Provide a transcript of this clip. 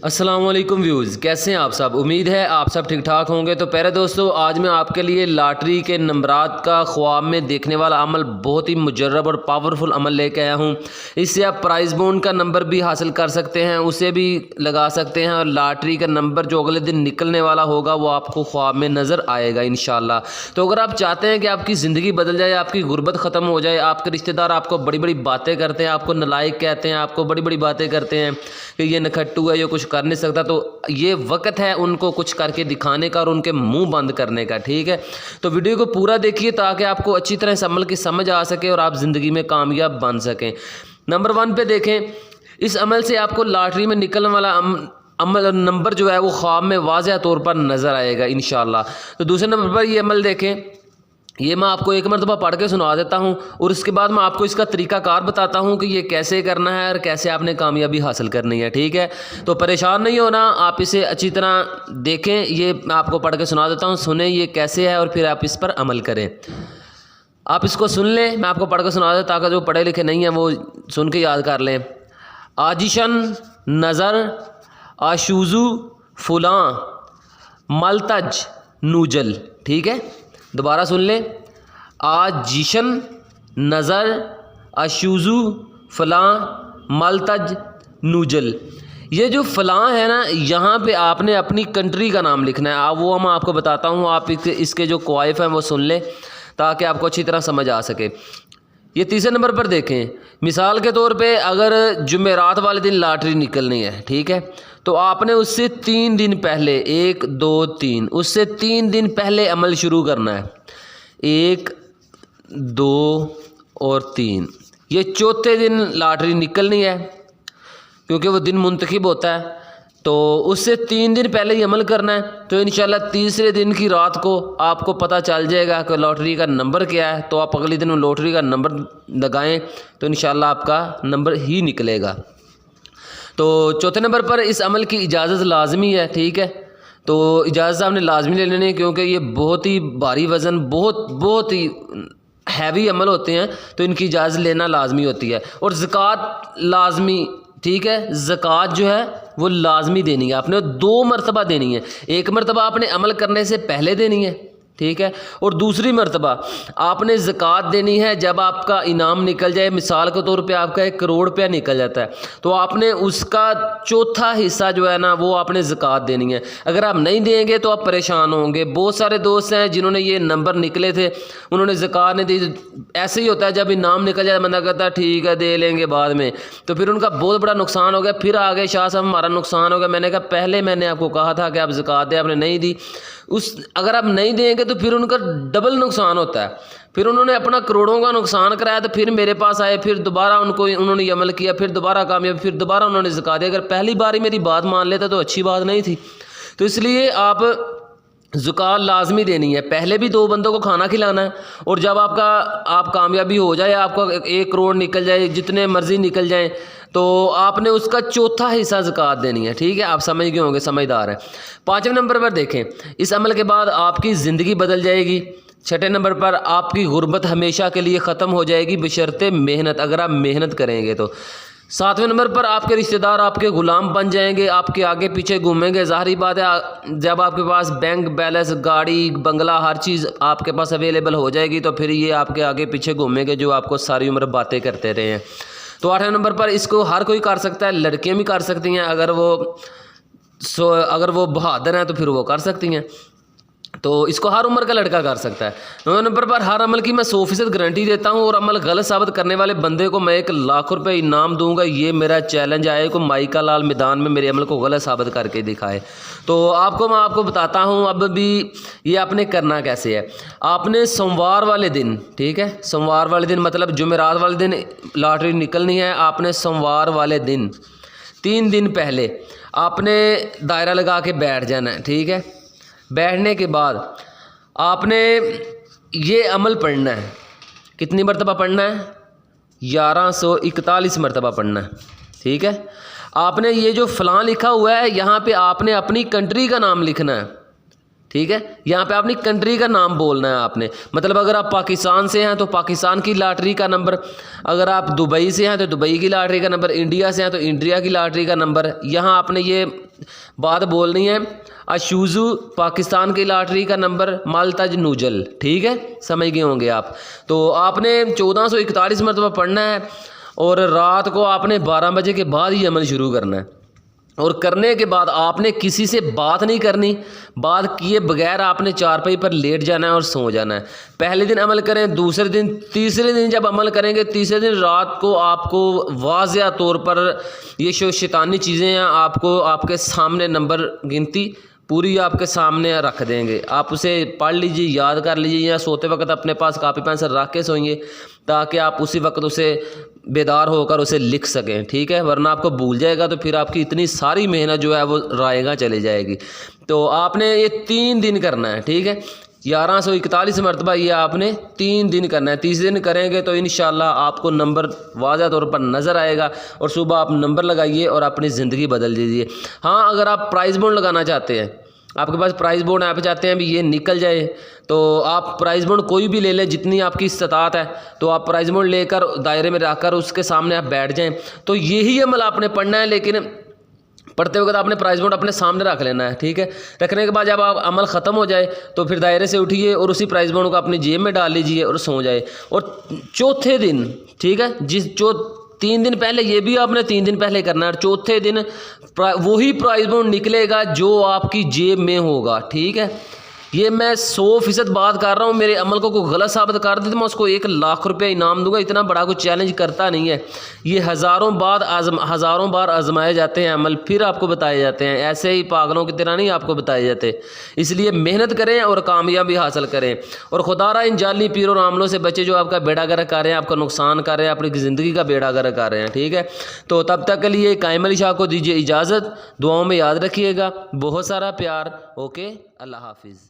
अस्सलाम वालेकुम व्यूज़, कैसे हैं आप सब। उम्मीद है आप सब ठीक ठाक होंगे। तो प्यारे दोस्तों, आज मैं आपके लिए लॉटरी के नंबरात का ख्वाब में देखने वाला अमल, बहुत ही मुजर्रब और पावरफुल अमल लेके आया हूँ। इससे आप प्राइज़ बॉन्ड का नंबर भी हासिल कर सकते हैं, उसे भी लगा सकते हैं, और लॉटरी का नंबर जो अगले दिन निकलने वाला होगा वो आपको ख्वाब में नज़र आएगा इंशाल्लाह। तो अगर आप चाहते हैं कि आपकी ज़िंदगी बदल जाए, आपकी गुर्बत ख़त्म हो जाए, आपके रिश्तेदार आपको बड़ी बड़ी बातें करते हैं, आपको नालायक कहते हैं, आपको बड़ी बड़ी बातें करते हैं कि ये नखट्टू है, ये कुछ कर नहीं सकता, तो ये वक्त है उनको कुछ करके दिखाने का और उनके मुंह बंद करने का। ठीक है, तो वीडियो को पूरा देखिए ताकि आपको अच्छी तरह इस अमल की समझ आ सके और आप ज़िंदगी में कामयाब बन सकें। नंबर 1 पे देखें, इस अमल से आपको लॉटरी में निकलने वाला अमल नंबर जो है वो ख्वाब में वाज़ह तौर पर नज़र आएगा इंशाल्लाह। तो दूसरे नंबर पर ये अमल देखें, ये मैं आपको एक मरतबा पढ़ के सुना देता हूँ और उसके बाद मैं आपको इसका तरीक़ाकार बताता हूँ कि ये कैसे करना है और कैसे आपने कामयाबी हासिल करनी है। ठीक है, तो परेशान नहीं होना, आप इसे अच्छी तरह देखें। ये मैं आपको पढ़ के सुना देता हूँ, सुने ये कैसे है और फिर आप इस पर अमल करें। आप इसको सुन लें, मैं आपको पढ़ के सुना दें ताकि जो पढ़े लिखे नहीं हैं वो सुन के याद कर लें। आजिशन नज़र आशूज़ू फुलां मलतज नूजल। ठीक है, दोबारा सुन लें। आजिशन नज़र अशूज़ू फ़लाँ मलतज नूजल। ये जो फ़लाँ है ना, यहाँ पे आपने अपनी कंट्री का नाम लिखना है। वो मैं आपको बताता हूँ, आप इसके जो क्वाइफ हैं वो सुन लें ताकि आपको अच्छी तरह समझ आ सके। ये तीसरे नंबर पर देखें, मिसाल के तौर पे अगर जुमेरात वाले दिन लॉटरी निकलनी है, ठीक है, तो आपने उससे 3 दिन पहले, 1 2 3, उससे 3 दिन पहले अमल शुरू करना है। 1 2 और 3, ये चौथे दिन लॉटरी निकलनी है क्योंकि वो दिन मुंतखब होता है, तो उससे 3 दिन पहले ही अमल करना है। तो इंशाल्लाह तीसरे दिन की रात को आपको पता चल जाएगा कि लॉटरी का नंबर क्या है, तो आप अगले दिन लॉटरी का नंबर लगाएं तो इंशाल्लाह आपका नंबर ही निकलेगा। तो चौथे नंबर पर इस अमल की इजाज़त लाजमी है। ठीक है, तो इजाज़त आपने लाजमी ले लेनी है क्योंकि ये बहुत ही भारी वज़न, बहुत ही हैवी अमल होते हैं, तो इनकी इजाज़त लेना लाजमी होती है। और ज़कात लाजमी, ठीक है, ज़कात जो है वो लाजमी देनी है, आपने 2 मरतबा देनी है। एक मरतबा आपने अमल करने से पहले देनी है, ठीक है, और दूसरी मरतबा आपने ज़कात देनी है जब आपका इनाम निकल जाए। मिसाल के तौर पे आपका 1 करोड़ रुपया निकल जाता है, तो आपने उसका चौथा हिस्सा जो है ना वो आपने ज़कात देनी है। अगर आप नहीं देंगे तो आप परेशान होंगे। बहुत सारे दोस्त हैं जिन्होंने ये नंबर निकले थे, उन्होंने ज़कात नहीं दी। ऐसे ही होता है, जब इनाम निकल जाए बंदा कहता है ठीक है दे लेंगे बाद में, तो फिर उनका बहुत बड़ा नुकसान हो गया। फिर आगे शाह साहब हमारा नुकसान हो गया। मैंने कहा पहले मैंने आपको कहा था कि आप ज़कात दें, आपने नहीं दी। अगर आप नहीं देंगे तो फिर उनका डबल नुकसान होता है। फिर उन्होंने अपना करोड़ों का नुकसान कराया, तो फिर मेरे पास आए, फिर दोबारा उन्होंने अमल किया, फिर दोबारा कामयाब, फिर दोबारा उन्होंने ज़कात दिया। अगर पहली बार ही मेरी बात मान लेता तो अच्छी बात नहीं थी। तो इसलिए आप ज़कात लाजमी देनी है। पहले भी 2 बंदों को खाना खिलाना है, और जब आप कामयाबी हो जाए, आपका 1 करोड़ निकल जाए, जितने मर्ज़ी निकल जाएँ, तो आपने उसका चौथा हिस्सा ज़कात देनी है। ठीक है, आप समझ गए होंगे, समझदार हैं। 5वें नंबर पर देखें, इस अमल के बाद आपकी ज़िंदगी बदल जाएगी। 6ठे नंबर पर आपकी गुर्बत हमेशा के लिए ख़त्म हो जाएगी बशर्ते मेहनत, अगर आप मेहनत करेंगे तो। 7वें नंबर पर आपके रिश्तेदार आपके ग़ुलाम बन जाएंगे, आपके आगे पीछे घूमेंगे। ज़ाहिर बात है, जब आपके पास बैंक बैलेंस, गाड़ी, बंगला, हर चीज़ आपके पास अवेलेबल हो जाएगी, तो फिर ये आपके आगे पीछे घूमेंगे जो आपको सारी उम्र बातें करते रहे हैं। तो 8वें नंबर पर इसको हर कोई कर सकता है, लड़कियां भी कर सकती हैं, अगर वो बहादुर हैं तो फिर वो कर सकती हैं, तो इसको हर उम्र का लड़का कर सकता है। 9वें नंबर पर हर अमल की मैं 100% गारंटी देता हूँ, और अमल गलत साबित करने वाले बंदे को मैं 1 लाख रुपये इनाम दूंगा। ये मेरा चैलेंज आए को माइका लाल मैदान में मेरे अमल को गलत साबित करके दिखाए। तो मैं आपको बताता हूँ अब भी ये आपने करना कैसे है। आपने सोमवार वाले दिन, ठीक है, सोमवार वाले दिन मतलब जुमेरात वाले दिन लॉटरी निकलनी है। आपने सोमवार वाले दिन 3 दिन पहले आपने दायरा लगा के बैठ जाना है। ठीक है, बैठने के बाद आपने ये अमल पढ़ना है। कितनी मरतबा पढ़ना है? 1141 मरतबा पढ़ना है। ठीक है, आपने ये जो फ़लाँ लिखा हुआ है यहाँ पे आपने अपनी कंट्री का नाम लिखना है। ٹھیک ہے، یہاں پہ اپنی کنٹری کا نام بولنا ہے آپ نے، مطلب اگر آپ پاکستان سے ہیں تو پاکستان کی لاٹری کا نمبر، اگر آپ دبئی سے ہیں تو دبئی کی لاٹری کا نمبر، انڈیا سے ہیں تو انڈیا کی لاٹری کا نمبر. یہاں آپ نے یہ بات بولنی ہے، اشوزو پاکستان کی لاٹری کا نمبر، مالتاج نوجل. ٹھیک ہے، سمجھ گئے ہوں گے آپ. تو آپ نے 1441 مرتبہ پڑھنا ہے اور رات کو آپ نے 12 بجے کے بعد ہی عمل شروع کرنا ہے. اور کرنے کے بعد آپ نے کسی سے بات نہیں کرنی، بات کیے بغیر آپ نے چارپائی پر لیٹ جانا ہے اور سو جانا ہے. پہلے دن عمل کریں، دوسرے دن، تیسرے دن جب عمل کریں گے، تیسرے دن رات کو آپ کو واضح طور پر یہ جو شیطانی چیزیں ہیں آپ کو آپ کے سامنے نمبر گنتی پوری آپ کے سامنے رکھ دیں گے. آپ اسے پڑھ لیجیے، یاد کر لیجیے، یا سوتے وقت اپنے پاس کاپی پینسل رکھ کے سوئیں تاکہ آپ اسی وقت اسے بیدار ہو کر اسے لکھ سکیں. ٹھیک ہے، ورنہ آپ کو بھول جائے گا تو پھر آپ کی اتنی ساری محنت جو ہے وہ رائے گاں چلے جائے گی. تو آپ نے یہ 3 دن کرنا ہے. ٹھیک ہے، 1141 مرتبہ یہ آپ نے 3 دن کرنا ہے. تیسرے دن کریں گے تو انشاءاللہ آپ کو نمبر واضح طور پر نظر آئے گا اور صبح آپ نمبر لگائیے اور اپنی زندگی بدل دیجیے. ہاں، اگر آپ پرائز بونڈ لگانا چاہتے ہیں، آپ کے پاس پرائز بونڈ آپ چاہتے ہیں بھی یہ نکل جائے، تو آپ پرائز بونڈ کوئی بھی لے لیں جتنی آپ کی استطاعت ہے. تو آپ پرائز بونڈ لے کر دائرے میں رکھ کر اس کے سامنے آپ بیٹھ جائیں. تو یہی عمل آپ نے پڑھنا ہے، لیکن پڑھتے وقت آپ نے پرائز بونڈ اپنے سامنے رکھ لینا ہے. ٹھیک ہے، رکھنے کے بعد جب آپ عمل ختم ہو جائے تو پھر دائرے سے اٹھیے اور اسی پرائز بونڈ کو اپنی جیب میں ڈال لیجیے اور سو جائے. اور چوتھے دن، ٹھیک ہے، 3 دن پہلے یہ بھی آپ نے 3 دن پہلے کرنا ہے، اور چوتھے دن وہی پرائز بونڈ نکلے گا جو آپ کی جیب میں ہوگا. ٹھیک ہے، یہ میں 100% بات کر رہا ہوں. میرے عمل کو کوئی غلط ثابت کر دے تو میں اس کو 1 لاکھ روپے انعام دوں گا. اتنا بڑا کوئی چیلنج کرتا نہیں ہے. یہ ہزاروں بار آزمائے جاتے ہیں عمل، پھر آپ کو بتائے جاتے ہیں. ایسے ہی پاگلوں کی طرح نہیں آپ کو بتائے جاتے. اس لیے محنت کریں اور کامیابی حاصل کریں. اور خدا را ان جعلی پیروں اور عاملوں سے بچے جو آپ کا بیڑا گرک کر رہے ہیں، آپ کا نقصان کر رہے ہیں، اپنی زندگی کا بیڑا گرک کر رہے ہیں. ٹھیک ہے، تو تب تک کے لیے قائم علی شاہ کو دیجیے اجازت. دعاؤں میں یاد رکھیے گا. بہت سارا پیار. اوکے، اللہ حافظ.